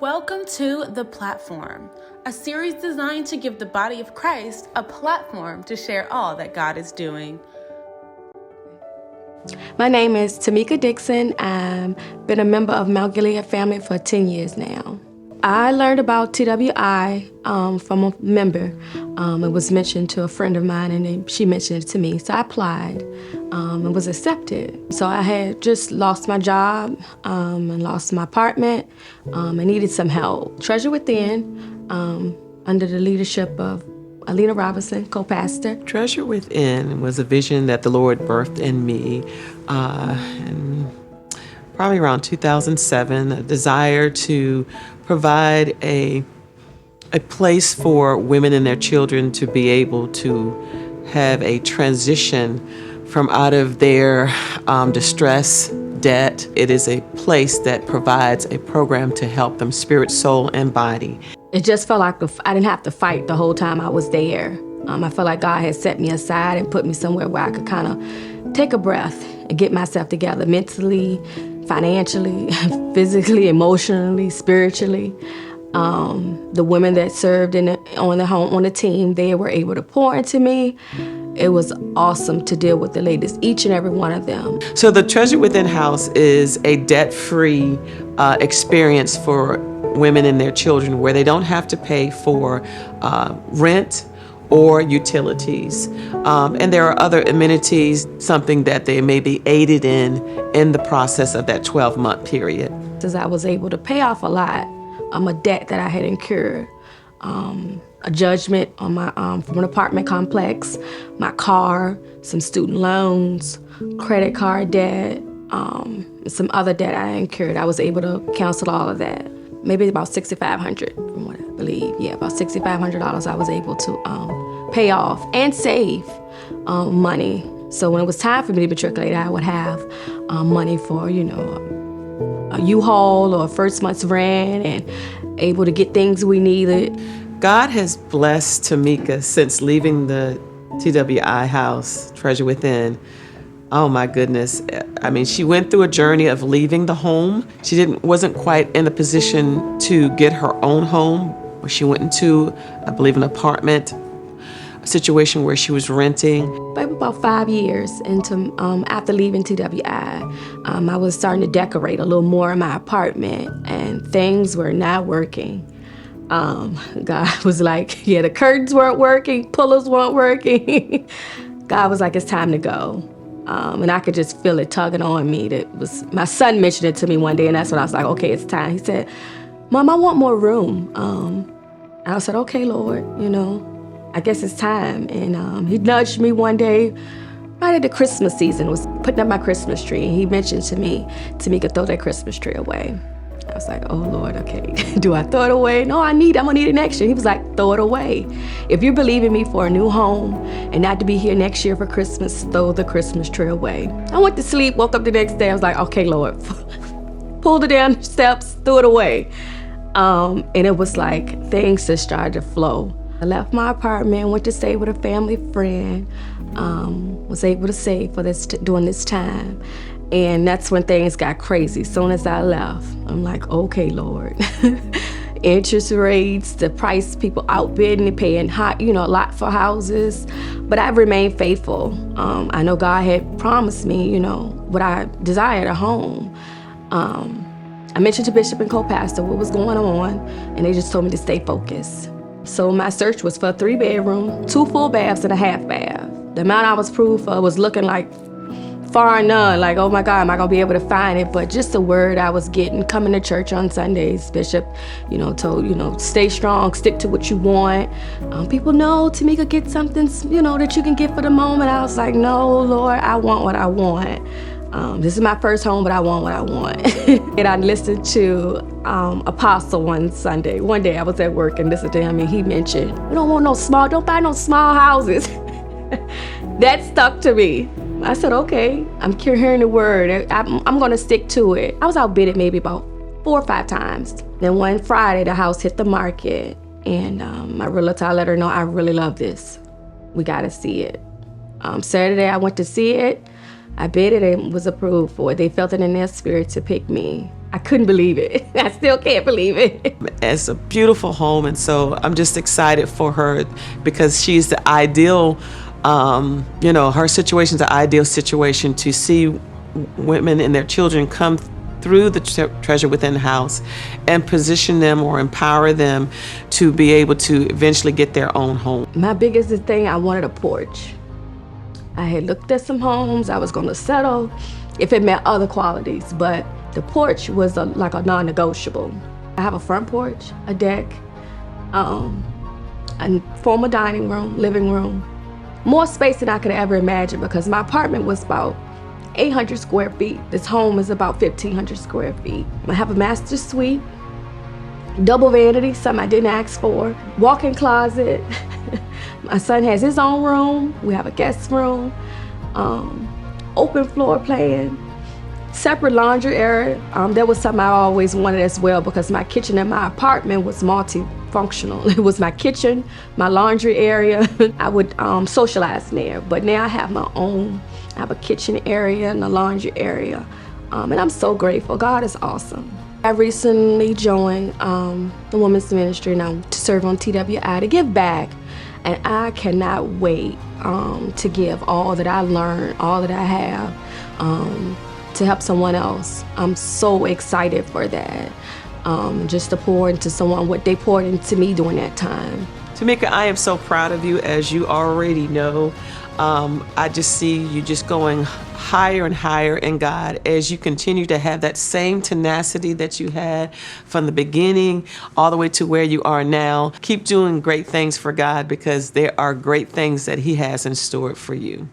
Welcome to The Platform, a series designed to give the body of Christ a platform to share all that God is doing. My name is Timeka Dixon. I've been a member of Mt.Gilead family for 10 years now. I learned about TWI from a member. It was mentioned to a friend of mine, and she mentioned it to me. So I applied and was accepted. So I had just lost my job and lost my apartment and needed some help. Treasure Within, under the leadership of Alina Robinson, co-pastor. Treasure Within was a vision that the Lord birthed in me and probably around 2007, a desire to provide a place for women and their children to be able to have a transition from out of their distress, debt. It is a place that provides a program to help them spirit, soul, and body. It just felt like I didn't have to fight the whole time I was there. I felt like God had set me aside and put me somewhere where I could kind of take a breath and get myself together mentally, financially, physically, emotionally, spiritually. The women that served on the team, they were able to pour into me. It was awesome to deal with the ladies, each and every one of them. So the Treasure Within House is a debt-free experience for women and their children where they don't have to pay for rent or utilities. And there are other amenities, something that they may be aided in the process of that 12-month period. As I was able to pay off a lot, a debt that I had incurred, a judgment on my from an apartment complex, my car, some student loans, credit card debt, some other debt I incurred. I was able to cancel all of that. Maybe about $6,500, from what I believe. Yeah, about $6,500 I was able to pay off and save money. So when it was time for me to matriculate, I would have money for, a U-Haul or a first month's rent and able to get things we needed. God has blessed Timeka since leaving the TWI house, Treasure Within. Oh my goodness. I mean, she went through a journey of leaving the home. She wasn't quite in a position to get her own home. She went into, I believe, an apartment, a situation where she was renting. Maybe about 5 years into after leaving TWI, I was starting to decorate a little more in my apartment, and things were not working. God was like, the curtains weren't working, pillows weren't working. God was like, it's time to go. And I could just feel it tugging on me. My son mentioned it to me one day, and that's when I was like, okay, it's time. He said, Mom, I want more room. And I said, okay, Lord, I guess it's time. And he nudged me one day, right at the Christmas season, was putting up my Christmas tree. And he mentioned to me, Timeka, throw that Christmas tree away. I was like, oh, Lord, okay. Do I throw it away? No, I'm gonna need it next year. He was like, throw it away. If you're believing me for a new home and not to be here next year for Christmas, throw the Christmas tree away. I went to sleep, woke up the next day. I was like, okay, Lord. Pulled it down the steps, threw it away. And it was like things just started to flow. I left my apartment, went to stay with a family friend, was able to save for during this time. And that's when things got crazy. As soon as I left, I'm like, okay, Lord. Interest rates, the price, people outbidding and paying a lot for houses. But I remained faithful. I know God had promised me, what I desired, a home. I mentioned to Bishop and co-pastor what was going on, and they just told me to stay focused. So my search was for a 3-bedroom, 2 full baths, and a half bath. The amount I was approved for was looking like far and none, like, oh my God, am I gonna be able to find it? But just the word I was getting, coming to church on Sundays, Bishop, told, stay strong, stick to what you want. People know, Timeka, get something, that you can get for the moment. I was like, no, Lord, I want what I want. This is my first home, but I want what I want. And I listened to Apostle one Sunday. One day I was at work and listened to him, and he mentioned, don't buy no small houses. That stuck to me. I said, okay, I'm hearing the word. I'm gonna stick to it. I was outbidded maybe about 4 or 5 times. Then one Friday, the house hit the market, and my realtor, I let her know, I really love this. We gotta see it. Saturday, I went to see it. I bid it and was approved for it. They felt it in their spirit to pick me. I couldn't believe it. I still can't believe it. It's a beautiful home, and so I'm just excited for her because she's the ideal, her situation's the ideal situation to see women and their children come through the Treasure Within house and position them or empower them to be able to eventually get their own home. My biggest thing, I wanted a porch. I had looked at some homes. I was going to settle if it met other qualities, but the porch was like a non-negotiable. I have a front porch, a deck, a formal dining room, living room. More space than I could ever imagine because my apartment was about 800 square feet. This home is about 1,500 square feet. I have a master suite, double vanity, something I didn't ask for, walk-in closet. My son has his own room. We have a guest room, open floor plan, separate laundry area. That was something I always wanted as well because my kitchen in my apartment was multifunctional. It was my kitchen, my laundry area. I would socialize in there, but now I have my own. I have a kitchen area and a laundry area, and I'm so grateful. God is awesome. I recently joined the women's ministry now to serve on TWI to give back, and I cannot wait to give all that I learned, all that I have, to help someone else. I'm so excited for that, just to pour into someone what they poured into me during that time. Timeka, I am so proud of you, as you already know. I just see you just going higher and higher in God as you continue to have that same tenacity that you had from the beginning all the way to where you are now. Keep doing great things for God because there are great things that He has in store for you.